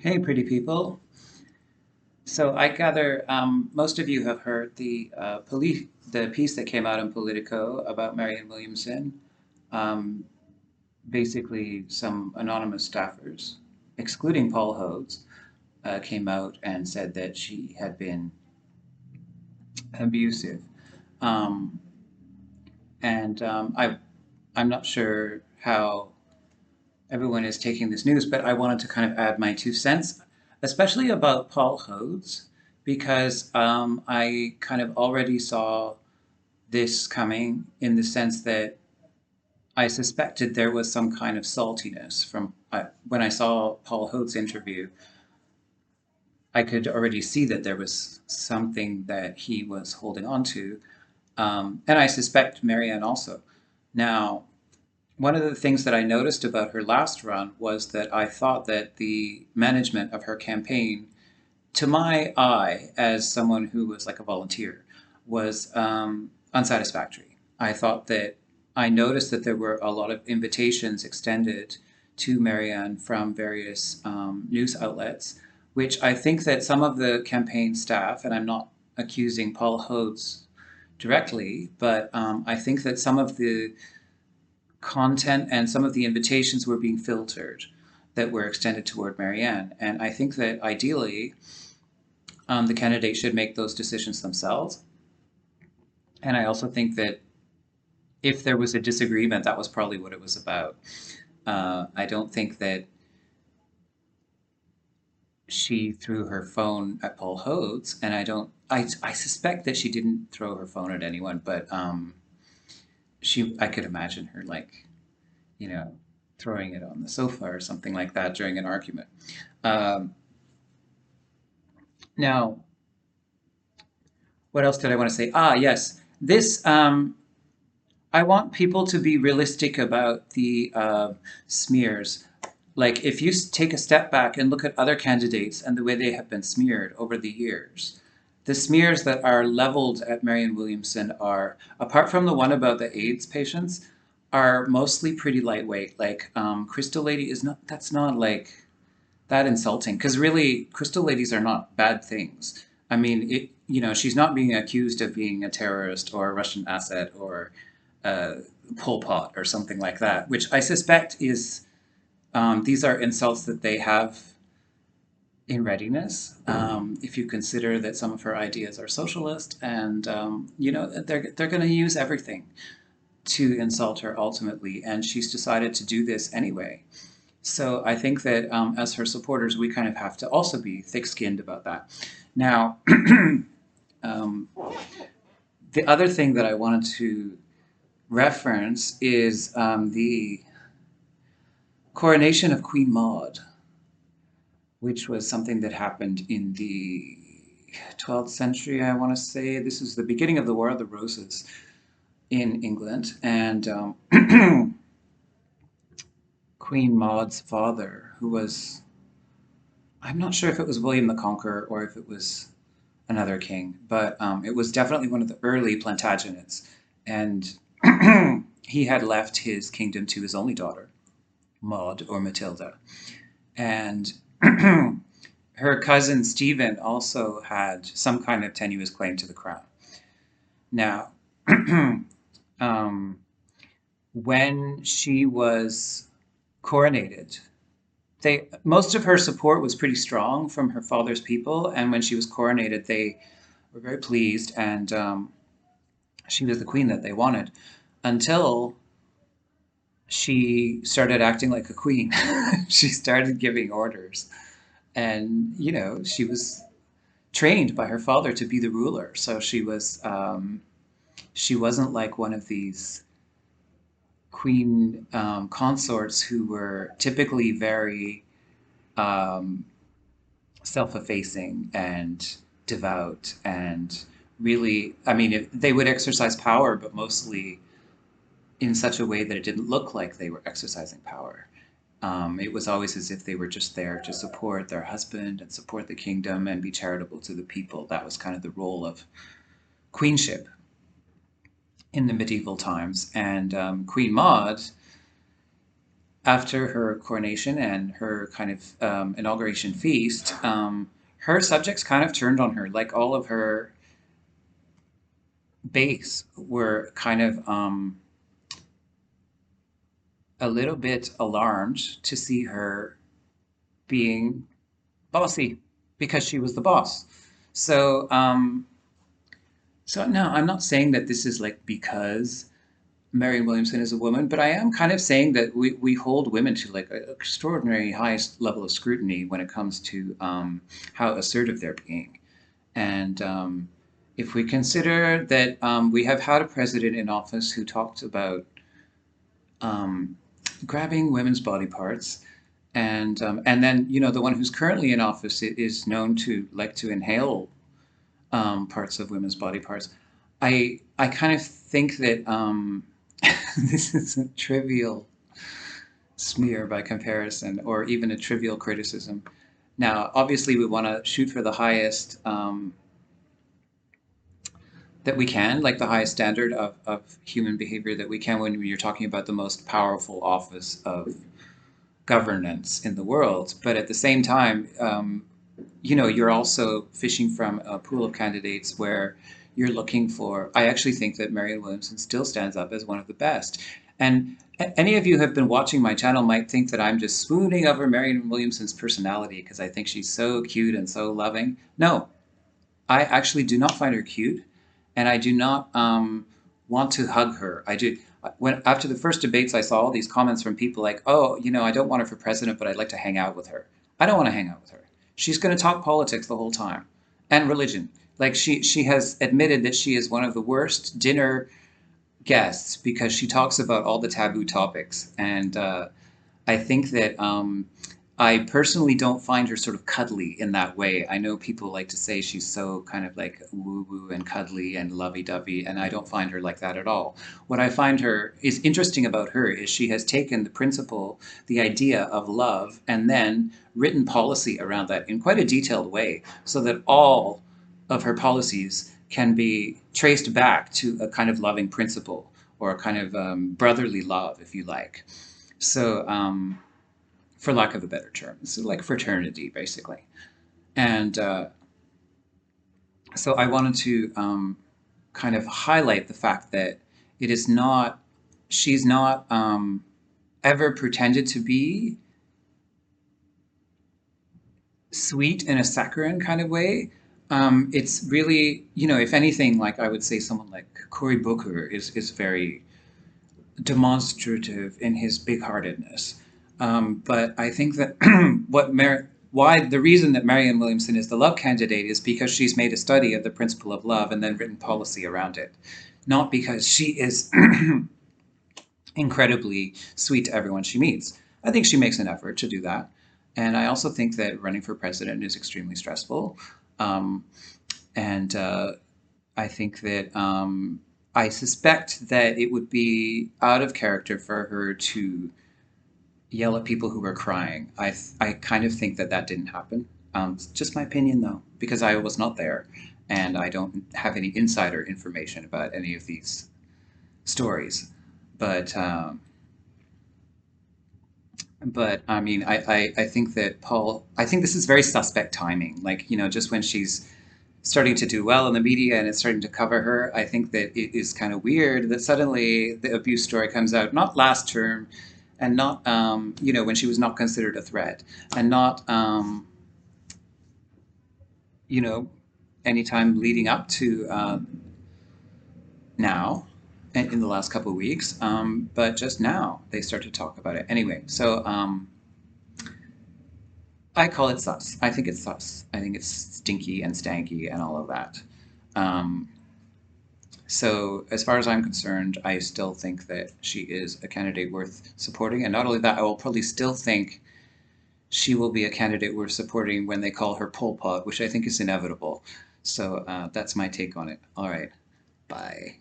Hey, pretty people. So I gather most of you have heard the piece that came out in Politico about Marianne Williamson. Um, Basically, some anonymous staffers, excluding Paul Hodes, came out and said that she had been abusive. Um, I'm not sure how everyone is taking this news, but I wanted to kind of add my 2 cents, especially about Paul Hodes, because I kind of already saw this coming in the sense that I suspected there was some kind of saltiness from when I saw Paul Hodes' interview. I could already see that there was something that he was holding on to, and I suspect Marianne also. Now, one of the things that I noticed about her last run was that I thought that the management of her campaign, to my eye, as someone who was like a volunteer, was unsatisfactory. I thought that I noticed that there were a lot of invitations extended to Marianne from various news outlets, which I think that some of the campaign staff, and I'm not accusing Paul Hodes directly, but I think that some of the content and some of the invitations were being filtered that were extended toward Marianne. And I think that ideally, the candidate should make those decisions themselves. And I also think that if there was a disagreement, that was probably what it was about. I don't think that she threw her phone at Paul Hodes, and I suspect that she didn't throw her phone at anyone, but I could imagine her like, you know, throwing it on the sofa or something like that during an argument. Um, Now, what else did I want to say? Yes, this. I want people to be realistic about the smears. Like, if you take a step back and look at other candidates and the way they have been smeared over the years, the smears that are leveled at Marianne Williamson are, apart from the one about the AIDS patients, are mostly pretty lightweight. Like, Crystal Lady is not. That's not like that insulting because really crystal ladies are not bad things. I mean, she's not being accused of being a terrorist or a Russian asset or uh, Pol Pot or something like that, which I suspect is these are insults that they have in readiness. If you consider that some of her ideas are socialist, and they're going to use everything to insult her ultimately, and she's decided to do this anyway. So I think that as her supporters, we kind of have to also be thick-skinned about that. Now, um, the other thing that I wanted to reference is the coronation of Queen Maud, which was something that happened in the 12th century, I want to say. This is the beginning of the War of the Roses in England. And Queen Maud's father, who was, I'm not sure if it was William the Conqueror or if it was another king, but it was definitely one of the early Plantagenets. And he had left his kingdom to his only daughter, Maud or Matilda. And her cousin Stephen also had some kind of tenuous claim to the crown. Now, um, when she was coronated, most of her support was pretty strong from her father's people, and when she was coronated, they were very pleased, and she was the queen that they wanted until she started acting like a queen. She started giving orders, and she was trained by her father to be the ruler, so she wasn't like one of these queen consorts who were typically very um, self-effacing and devout and really, I mean, they would exercise power, but mostly in such a way that it didn't look like they were exercising power. It was always as if they were just there to support their husband and support the kingdom and be charitable to the people. That was kind of the role of queenship in the medieval times. And Queen Maud after her coronation and her kind of inauguration feast, her subjects kind of turned on her. Like all of her base were kind of a little bit alarmed to see her being bossy because she was the boss. So, so no, I'm not saying that this is like because Marianne Williamson is a woman, but I am kind of saying that we hold women to like an extraordinary highest level of scrutiny when it comes to how assertive they're being. And if we consider that we have had a president in office who talked about um, grabbing women's body parts, and then the one who's currently in office is known to like to inhale parts of women's body parts. I kind of think that this is a trivial smear by comparison, or even a trivial criticism. Now, obviously, we want to shoot for the highest that we can, like the highest standard of human behavior that we can when you're talking about the most powerful office of governance in the world. But at the same time, you're also fishing from a pool of candidates where you're looking for. I actually think that Marianne Williamson still stands up as one of the best. And any of you who have been watching my channel might think that I'm just swooning over Marianne Williamson's personality because I think she's so cute and so loving. No, I actually do not find her cute, and I do not want to hug her. I do. When after the first debates, I saw all these comments from people like, "Oh, I don't want her for president, but I'd like to hang out with her." I don't want to hang out with her. She's going to talk politics the whole time, and religion. Like she has admitted that she is one of the worst dinner guests because she talks about all the taboo topics, and I think that I personally don't find her sort of cuddly in that way. I know people like to say she's so kind of like woo woo and cuddly and lovey dovey, and I don't find her like that at all. What I find her is interesting about her is she has taken the principle, the idea of love, and then written policy around that in quite a detailed way so that all of her policies can be traced back to a kind of loving principle or a kind of brotherly love, if you like. So, for lack of a better term, it's like fraternity, basically. And so I wanted to kind of highlight the fact that it is not, she's not ever pretended to be sweet in a saccharine kind of way. It's really, if anything, like I would say someone like Cory Booker is very demonstrative in his big-heartedness. But I think that why the reason that Marianne Williamson is the love candidate is because she's made a study of the principle of love and then written policy around it, not because she is incredibly sweet to everyone she meets. I think she makes an effort to do that. And I also think that running for president is extremely stressful. Um, and I think that I suspect that it would be out of character for her to yell at people who were crying. I kind of think that that didn't happen. It's just my opinion, though, because I was not there and I don't have any insider information about any of these stories. But I mean, I think that I think this is very suspect timing. Like, just when she's starting to do well in the media and it's starting to cover her, I think that it is kind of weird that suddenly the abuse story comes out, not last term, and not, when she was not considered a threat, and not, you know, anytime leading up to now, in the last couple of weeks, but just now they start to talk about it. Anyway, so I call it sus. I think it's sus. I think it's stinky and stanky and all of that. Um, So, as far as I'm concerned, I still think that she is a candidate worth supporting. And not only that, I will probably still think she will be a candidate worth supporting when they call her Pol Pot, which I think is inevitable. So, that's my take on it. All right. Bye.